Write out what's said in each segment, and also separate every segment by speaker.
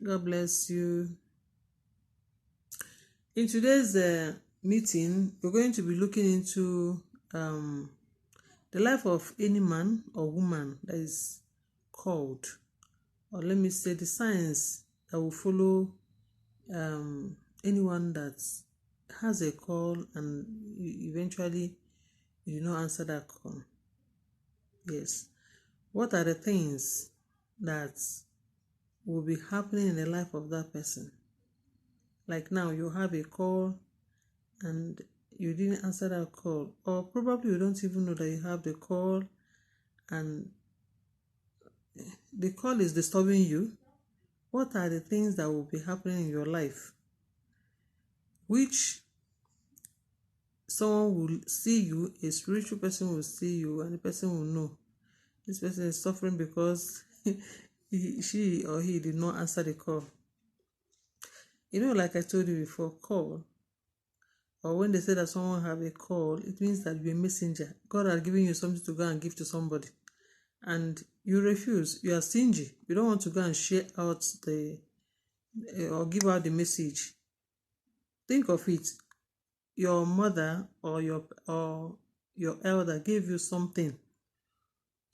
Speaker 1: God bless you. In today's meeting, we're going to be looking into the life of any man or woman that is called, or let me say, the signs that will follow anyone that has a call and eventually you did not answer that call. Yes. What are the things that will be happening in the life of that person? Like now, you have a call and you didn't answer that call, or probably you don't even know that you have the call and the call is disturbing you. What are the things that will be happening in your life which someone will see you, a spiritual person will see you, and the person will know this person is suffering because she or he did not answer the call? Like I told you before, call, or when they say that someone have a call, it means that you're a messenger. God has given you something to go and give to somebody, and you refuse. You are stingy. You don't want to go and share out or give out the message. Think of it. Your mother or your elder gave you something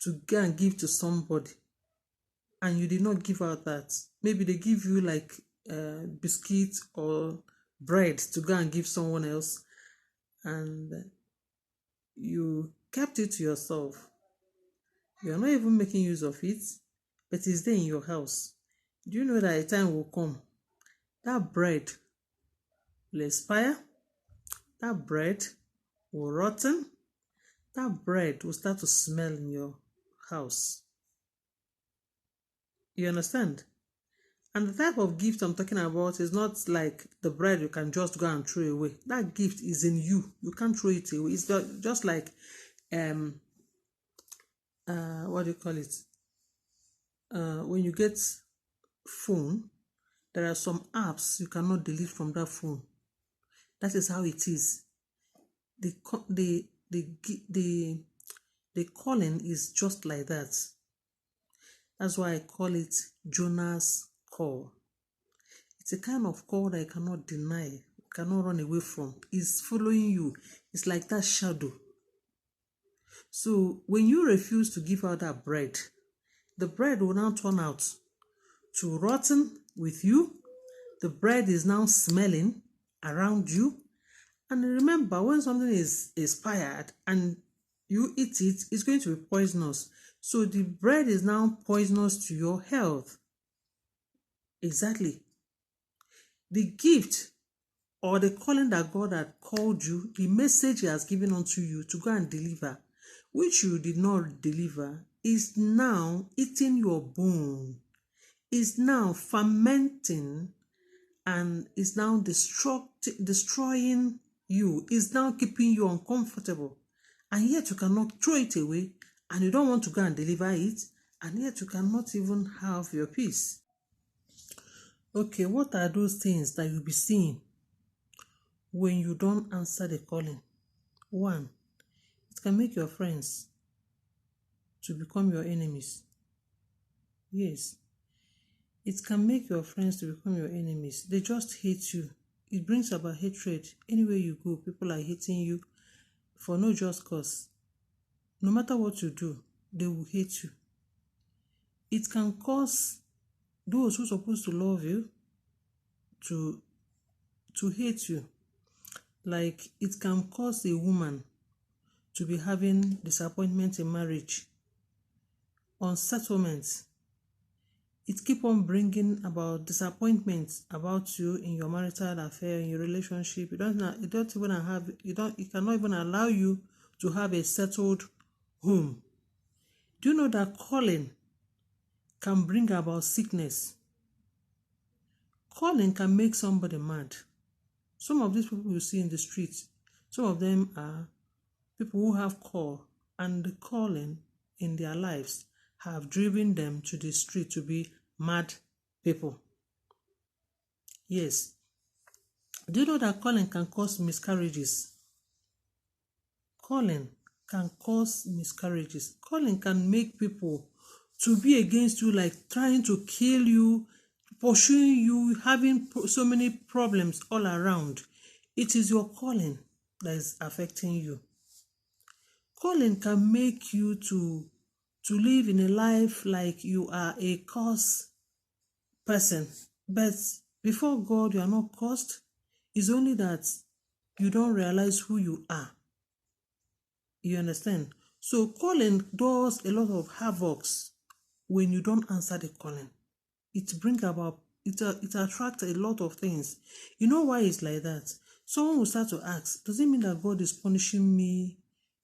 Speaker 1: to go and give to somebody, and you did not give out that. Maybe they give you like biscuits or bread to go and give someone else, and you kept it to yourself. You're not even making use of it, but it's there in your house. Do you know that a time will come that bread will expire, that bread will rotten, that bread will start to smell in your house? You understand? And the type of gift I'm talking about is not like the bread you can just go and throw away. That gift is in you. You can't throw it away. It's just like what do you call it? When you get phone, there are some apps you cannot delete from that phone. That is how it is. The calling is just like that. That's why I call it Jonah's call. It's a kind of call that you cannot deny, you cannot run away from. It's following you. It's like that shadow. So when you refuse to give out that bread, the bread will now turn out to rotten with you. The bread is now smelling around you. And remember, when something is expired and you eat it, it's going to be poisonous. So the bread is now poisonous to your health. Exactly. The gift or the calling that God had called you, the message He has given unto you to go and deliver, which you did not deliver, is now eating your bone, is now fermenting, and is now destroying you, is now keeping you uncomfortable. And yet you cannot throw it away, and you don't want to go and deliver it, and yet you cannot even have your peace. Okay, what are those things that you'll be seeing when you don't answer the calling? One, it can make your friends to become your enemies. Yes, it can make your friends to become your enemies. They just hate you. It brings about hatred. Anywhere you go, people are hating you for no just cause. No matter what you do, they will hate you. It can cause those who are supposed to love you to hate you. Like it can cause a woman to be having disappointment in marriage, unsettlement. It keep on bringing about disappointments about you in your marital affair, in your relationship. It cannot even allow you to have a settled home. Do you know that calling can bring about sickness? Calling can make somebody mad. Some of these people you see in the streets, some of them are people who have call, and the calling in their lives have driven them to the street to be mad people. Yes. Do you know that calling can cause miscarriages? Calling can cause miscarriages. Calling can make people to be against you, like trying to kill you, pursuing you, having so many problems all around. It is your calling that is affecting you. Calling can make you to live in a life like you are a cursed person. But before God, you are not cursed. It's only that you don't realize who you are. You understand? So calling does a lot of havocs when you don't answer the calling. It brings about, it attracts a lot of things. You know why it's like that? Someone will start to ask, does it mean that God is punishing me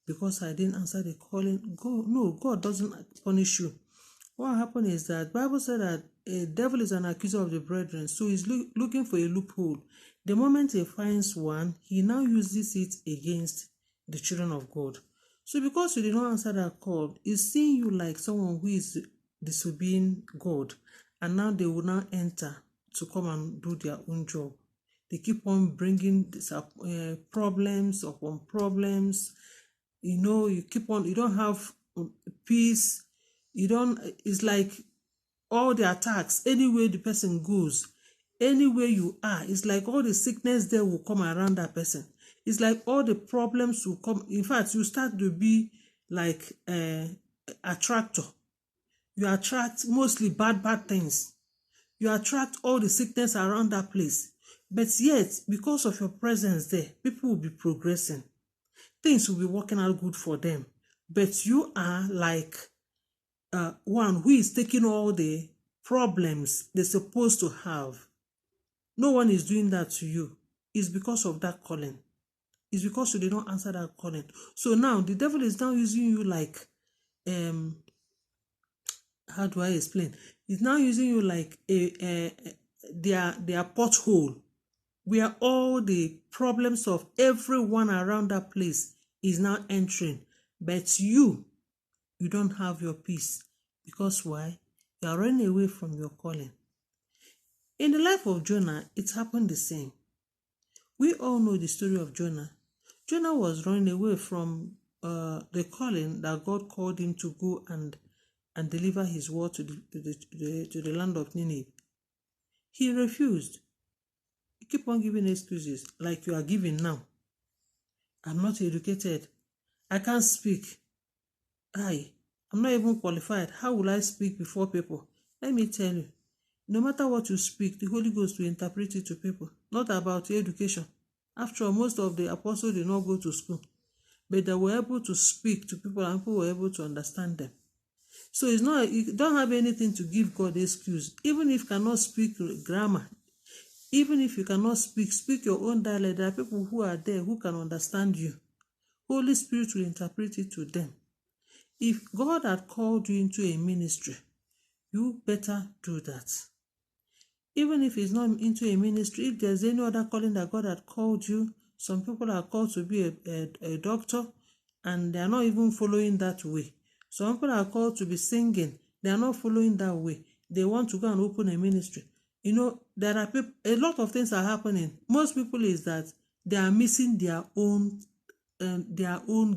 Speaker 1: because I didn't answer the calling? No, God doesn't punish you. What happened is that Bible said that a devil is an accuser of the brethren, so he's looking for a loophole. The moment he finds one, he now uses it against the children of God. So because you did not answer that call, he's seeing you like someone who is disobeying God, and now they will now enter to come and do their own job. They keep on bringing this problems upon problems. You don't have peace. It's like all the attacks, anywhere the person goes, anywhere you are, it's like all the sickness there will come around that person. It's like all the problems will come. In fact, you start to be like a attractor. You attract mostly bad things. You attract all the sickness around that place. But yet, because of your presence there, people will be progressing. Things will be working out good for them. But you are like one who is taking all the problems they're supposed to have. No one is doing that to you. It's because of that calling. It's because you did not answer that calling. So now the devil is now using you like how do I explain? He's now using you like their pothole, where all the problems of everyone around that place is now entering. But you don't have your peace. Because why? You are running away from your calling. In the life of Jonah, it happened the same. We all know the story of Jonah. Jonah was running away from the calling that God called him to go and deliver his word to the land of Nineveh. He refused. He kept on giving excuses like you are giving now. I'm not educated. I can't speak. I'm not even qualified. How will I speak before people? Let me tell you, no matter what you speak, the Holy Ghost will interpret it to people. Not about your education. After all, most of the apostles did not go to school, but they were able to speak to people and people were able to understand them. So it's not, you don't have anything to give God excuse. Even if you cannot speak grammar, even if you cannot speak your own dialect, there are people who are there who can understand you. Holy Spirit will interpret it to them. If God had called you into a ministry, you better do that. Even if it's not into a ministry, if there's any other calling that God had called you, some people are called to be a doctor and they are not even following that way. Some people are called to be singing, they are not following that way. They want to go and open a ministry. There are people, a lot of things are happening. Most people is that they are missing their own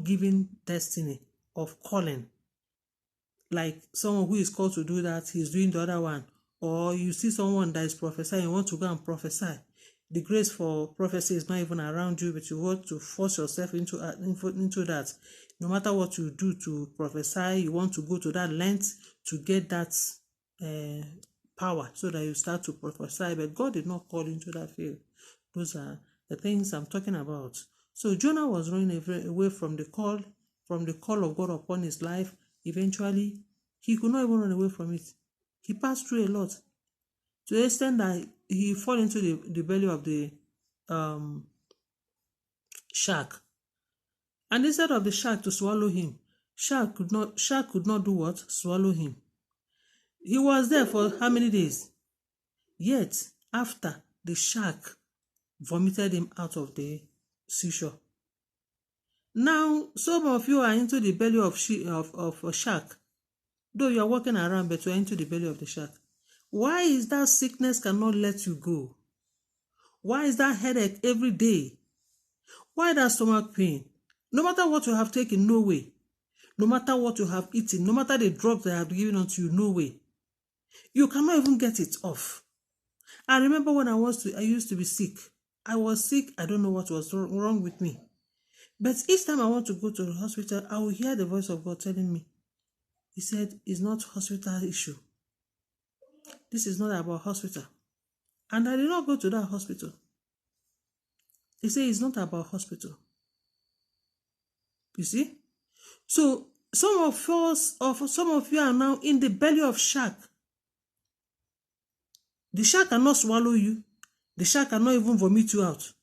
Speaker 1: given destiny of calling. Like someone who is called to do that, he's doing the other one. Or you see someone that is prophesying, you want to go and prophesy. The grace for prophecy is not even around you, but you want to force yourself into that. No matter what you do to prophesy, you want to go to that length to get that power so that you start to prophesy. But God did not call into that field. Those are the things I'm talking about. So Jonah was running away from the call of God upon his life. Eventually, he could not even run away from it. He passed through a lot, to the extent that he fell into the belly of the shark. And instead of the shark to swallow him, shark could not do what? Swallow him. He was there for how many days? Yet, after, the shark vomited him out of the seashore. Now, some of you are into the belly of a shark. Though you are walking around, but you are into the belly of the shark. Why is that sickness cannot let you go? Why is that headache every day? Why that stomach pain? No matter what you have taken, no way. No matter what you have eaten, no matter the drugs they have given unto you, no way. You cannot even get it off. I remember when I used to be sick. I was sick. I don't know what was wrong with me. But each time I want to go to the hospital, I will hear the voice of God telling me, he said, it's not hospital issue. This is not about hospital. And I did not go to that hospital. He said, it's not about hospital. You see? So some of you are now in the belly of shark. The shark cannot swallow you. The shark cannot even vomit you out.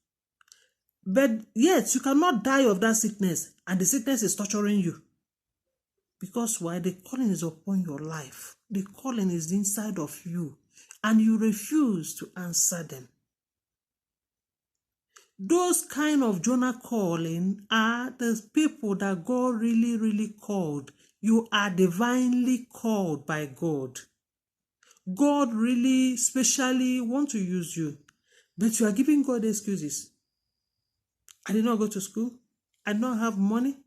Speaker 1: But yet, you cannot die of that sickness, and the sickness is torturing you. Because why? The calling is upon your life. The calling is inside of you, and you refuse to answer them. Those kind of Jonah calling are the people that God really, really called. You are divinely called by God. God really specially want to use you, but you are giving God excuses. I did not go to school. I don't have money.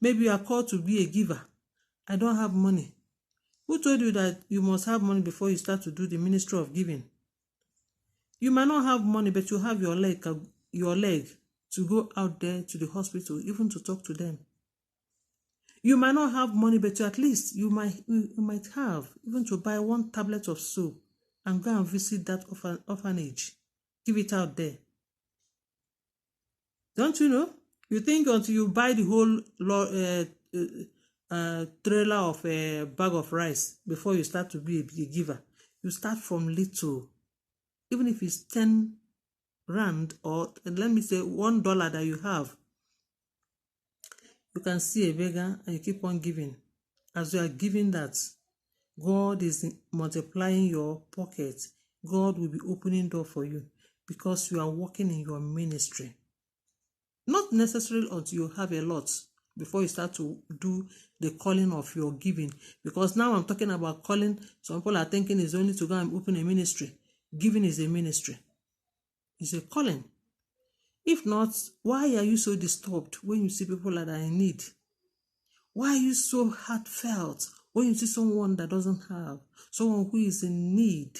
Speaker 1: Maybe you are called to be a giver. I don't have money. Who told you that you must have money before you start to do the ministry of giving? You might not have money, but you have your leg to go out there to the hospital, even to talk to them. You might not have money, but at least you might have even to buy 1 tablet of soap and go and visit that orphanage. Give it out there. Don't you know? You think until you buy the whole trailer of a bag of rice before you start to be a giver. You start from little. Even if it's 10 rand or let me say $1 that you have, you can see a beggar and you keep on giving. As you are giving that, God is multiplying your pocket. God will be opening door for you because you are working in your ministry. Not necessarily until you have a lot before you start to do the calling of your giving. Because now I'm talking about calling. Some people are thinking it's only to go and open a ministry. Giving is a ministry. It's a calling. If not, why are you so disturbed when you see people that are in need? Why are you so heartfelt when you see someone that doesn't have, someone who is in need?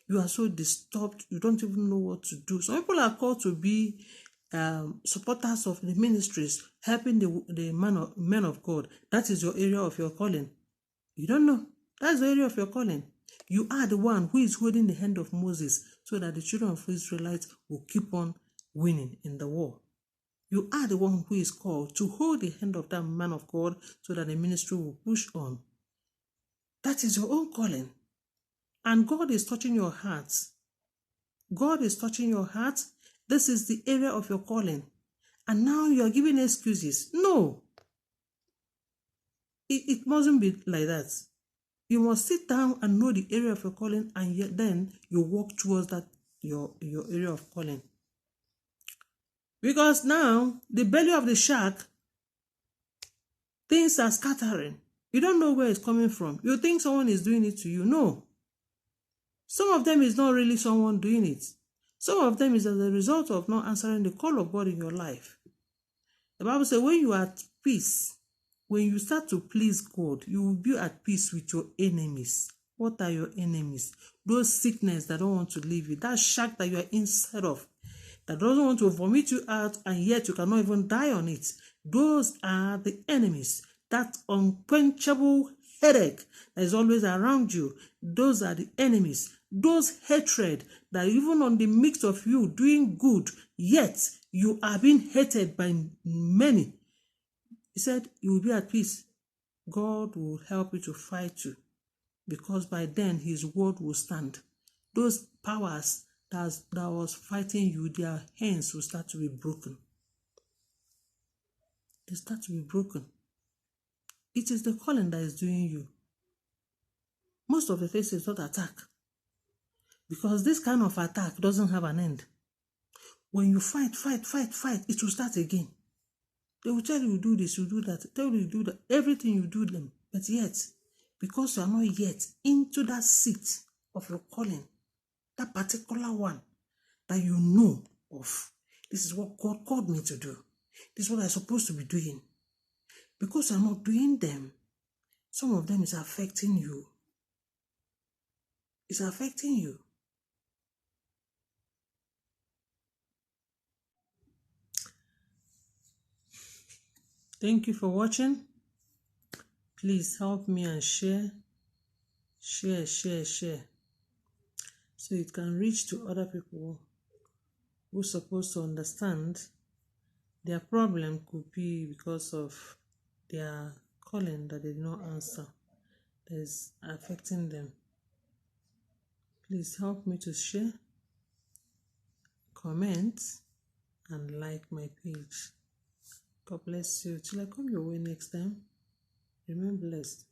Speaker 1: You are so disturbed, you don't even know what to do. Some people are called to be supporters of the ministries, helping the men of God. That is your area of your calling. You don't know. That's the area of your calling. You are the one who is holding the hand of Moses so that the children of Israelites will keep on winning in the war. You are the one who is called to hold the hand of that man of God so that the ministry will push on. That is your own calling. And God is touching your heart. God is touching your heart. This is the area of your calling. And now you are giving excuses. No. It mustn't be like that. You must sit down and know the area of your calling, and yet then you walk towards that your area of calling. Because now, the belly of the shark, things are scattering. You don't know where it's coming from. You think someone is doing it to you. No. Some of them is not really someone doing it. Some of them is as a result of not answering the call of God in your life. The Bible says when you are at peace, when you start to please God, you will be at peace with your enemies. What are your enemies? Those sickness that don't want to leave you. That shark that you are inside of, that doesn't want to vomit you out, and yet you cannot even die on it. Those are the enemies. That unquenchable headache that is always around you. Those are the enemies. Those hatred that even on the mix of you doing good, yet you are being hated by many. He said, you will be at peace. God will help you to fight you, because by then his word will stand. Those powers that was fighting you, their hands will start to be broken. They start to be broken. It is the calling that is doing you. Most of the things is not attack, because this kind of attack doesn't have an end. When you fight, it will start again. They will tell you do this, you do that, tell you do that, everything you do them. But yet, because you are not yet into that seat of your calling, that particular one that you know of, this is what God called me to do. This is what I'm supposed to be doing. Because I'm not doing them, some of them is affecting you. It's affecting you. Thank you for watching. Please help me and share, so it can reach to other people who are supposed to understand their problem could be because of their calling that they did not answer that is affecting them. Please help me to share, comment, and like my page. God bless you. Till I come your way next time, remain blessed.